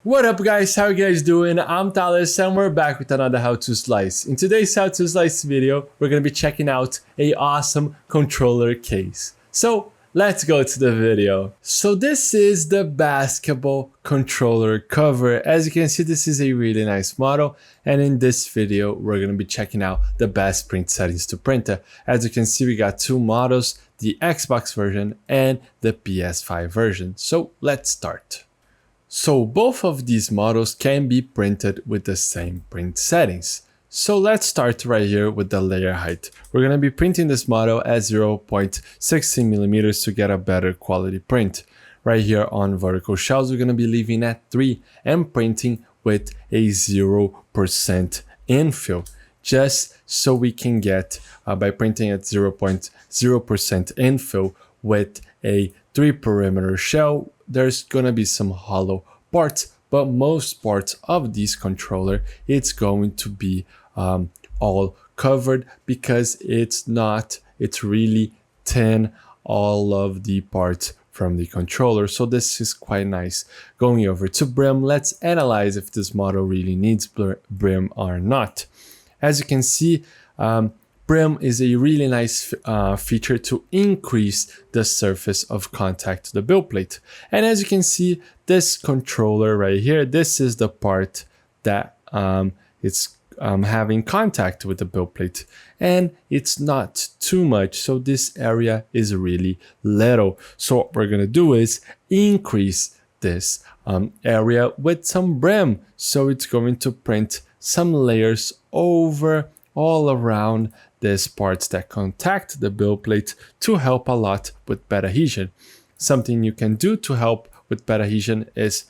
What up guys, how you guys doing? I'm Thales and we're back with another how to slice. In today's how to slice video, we're going to be checking out a awesome controller case. So let's go to the video. So this is the basketball controller cover. As you can see, this is a really nice model. And in this video, we're going to be checking out the best print settings to print it. As you can see, we got two models, the Xbox version and the PS5 version. So let's start. So both of these models can be printed with the same print settings. So let's start right here with the layer height. We're going to be printing this model at 0.16 millimeters to get a better quality print. Right here on vertical shelves, we're going to be leaving at 3 and printing with a 0% infill. Just so we can get, by printing at 0.0% infill with a 3 perimeter shell, there's gonna be some hollow parts, but most parts of this controller, it's going to be all covered because it's really thin, all of the parts from the controller. So this is quite nice. Going over to brim, let's analyze if this model really needs brim or not. As you can see, brim is a really nice feature to increase the surface of contact to the build plate. And as you can see, this controller right here, this is the part that it's having contact with the build plate. And it's not too much, so this area is really little. So what we're gonna do is increase this area with some brim. So it's going to print some layers over all around these parts that contact the build plate to help a lot with bed adhesion. Something you can do to help with bed adhesion is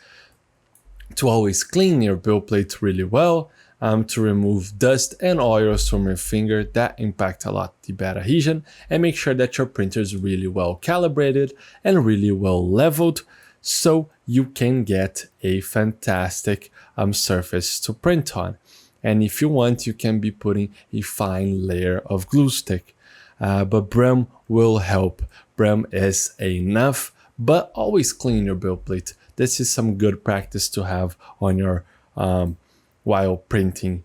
to always clean your build plate really well, to remove dust and oils from your finger that impact a lot the bed adhesion, and make sure that your printer is really well calibrated and really well leveled so you can get a fantastic surface to print on. And if you want, you can be putting a fine layer of glue stick. But brim will help. Brim is enough, but always clean your build plate. This is some good practice to have on your while printing.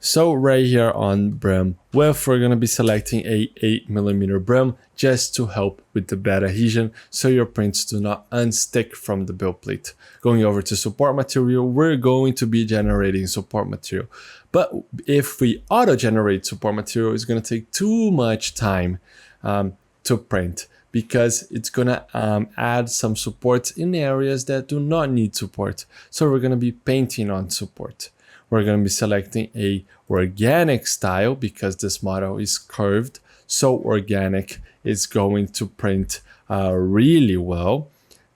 So right here on brim width, we're going to be selecting a 8mm brim just to help with the bed adhesion so your prints do not unstick from the build plate. Going over to support material, we're going to be generating support material. But if we auto-generate support material, it's going to take too much time to print because it's going to add some supports in areas that do not need support. So we're going to be painting on support. We're going to be selecting a organic style because this model is curved. So organic is going to print really well.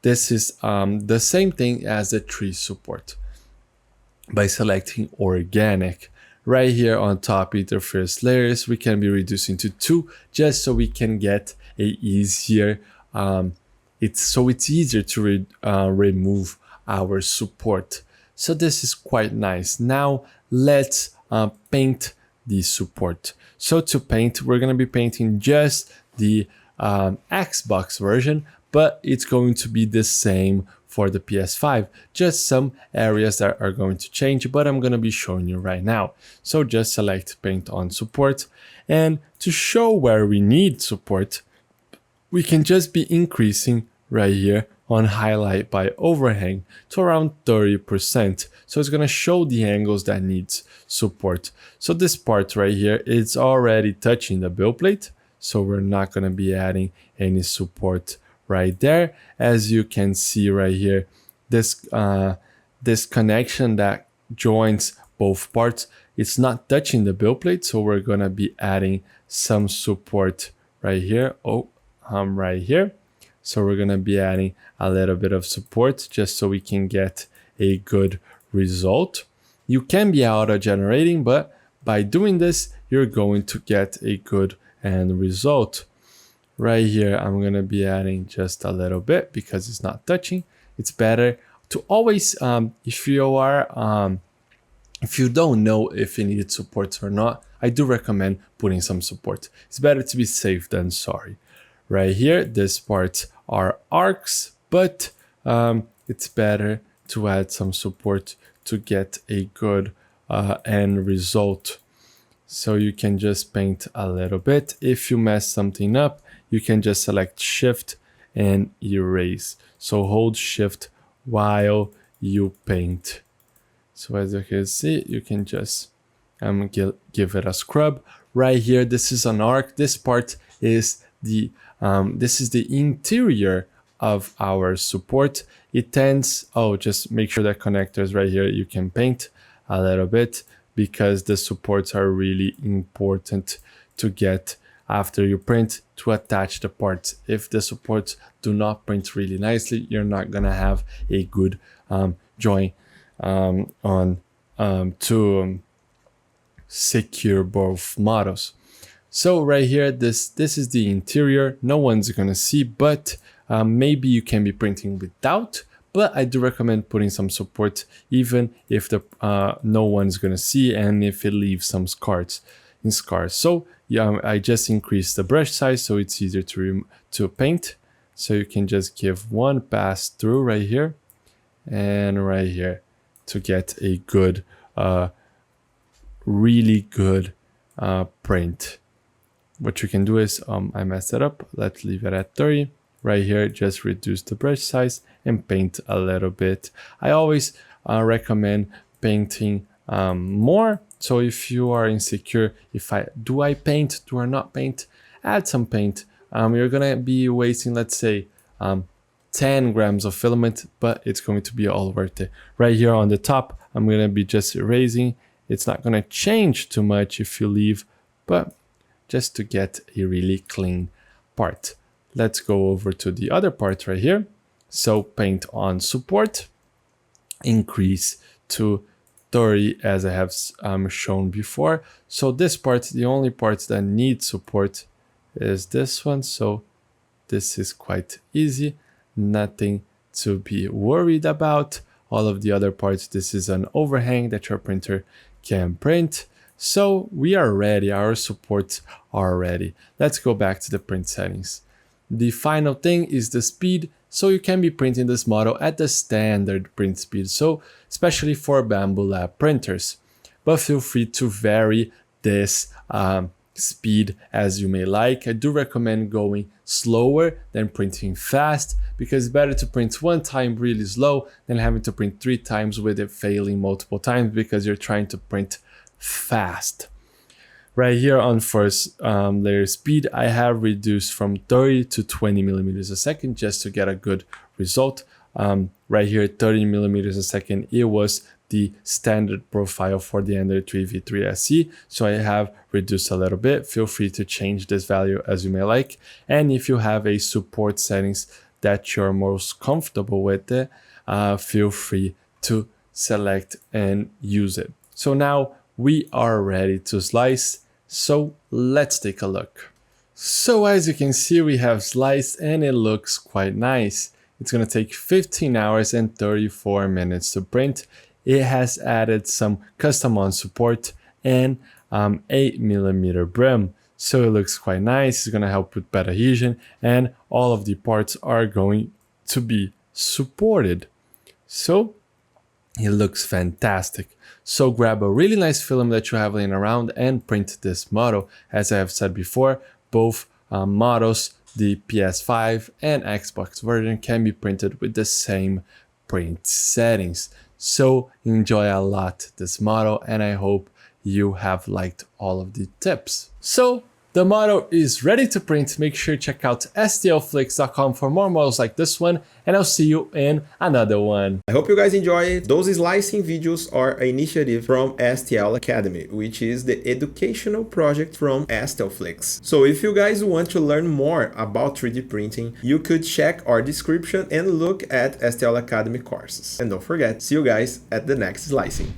This is the same thing as the tree support. By selecting organic, right here on top interface layers, we can be reducing to 2 just so we can get a easier, it's easier to remove our support. So this is quite nice. Now let's paint the support. So to paint, we're going to be painting just the Xbox version, but it's going to be the same for the PS5. Just some areas that are going to change, but I'm going to be showing you right now. So just select paint on support. And to show where we need support, we can just be increasing right here on highlight by overhang to around 30%. So it's going to show the angles that needs support. So this part right here is already touching the build plate. So we're not going to be adding any support right there. As you can see right here, this connection that joins both parts, it's not touching the build plate. So we're going to be adding some support right here. Right here. So we're going to be adding a little bit of support just so we can get a good result. You can be auto-generating, but by doing this, you're going to get a good end result. Right here, I'm going to be adding just a little bit because it's not touching. It's better to always, if you don't know if you need support or not, I do recommend putting some support. It's better to be safe than sorry. Right here, this part are arcs, but it's better to add some support to get a good end result. So you can just paint a little bit. If you mess something up, you can just select Shift and erase. So hold Shift while you paint. So as you can see, you can just give it a scrub. Right here, this is an arc. This part is the interior of our support. It tends, just make sure that connectors right here, you can paint a little bit, because the supports are really important to get after you print to attach the parts. If the supports do not print really nicely, you're not gonna have a good joint to secure both models. So right here, this is the interior. No one's gonna see, but maybe you can be printing without. But I do recommend putting some support, even if no one's gonna see and if it leaves some scars. So yeah, I just increased the brush size so it's easier to paint. So you can just give one pass through right here and right here to get a good, really good print. What you can do is, I messed it up. Let's leave it at 30. Right here, just reduce the brush size and paint a little bit. I always recommend painting more. So if you are insecure, do I paint, do I not paint, add some paint. You're gonna be wasting, let's say, 10 grams of filament, but it's going to be all worth it. Right here on the top, I'm gonna be just erasing. It's not gonna change too much if you leave, but just to get a really clean part. Let's go over to the other part right here. So paint on support, increase to 30 as I have shown before. So this part, the only part that needs support is this one. So this is quite easy, nothing to be worried about. All of the other parts, this is an overhang that your printer can print. So we are ready, our supports are ready. Let's go back to the print settings. The final thing is the speed. So you can be printing this model at the standard print speed, so especially for Bambu Lab printers. But feel free to vary this speed as you may like. I do recommend going slower than printing fast, because it's better to print one time really slow than having to print 3 times with it failing multiple times because you're trying to print fast. Right here on first layer speed, I have reduced from 30 to 20 millimeters a second just to get a good result. Right here, 30 millimeters a second, it was the standard profile for the Ender 3v3 SE. So I have reduced a little bit. Feel free to change this value as you may like. And if you have a support settings that you're most comfortable with, feel free to select and use it. So now we are ready to slice. So let's take a look. So as you can see, we have sliced and it looks quite nice. It's going to take 15 hours and 34 minutes to print. It has added some custom on support and 8mm brim. So it looks quite nice. It's going to help with bed adhesion and all of the parts are going to be supported. So it looks fantastic. So grab a really nice film that you have laying around and print this model. As I have said before, both models, the PS5 and Xbox version, can be printed with the same print settings. So enjoy a lot this model, and I hope you have liked all of the tips. So the model is ready to print. Make sure to check out stlflix.com for more models like this one, and I'll see you in another one. I hope you guys enjoy it. Those slicing videos are an initiative from STL Academy, which is the educational project from STL Flix. So if you guys want to learn more about 3D printing, you could check our description and look at STL Academy courses. And don't forget, see you guys at the next slicing.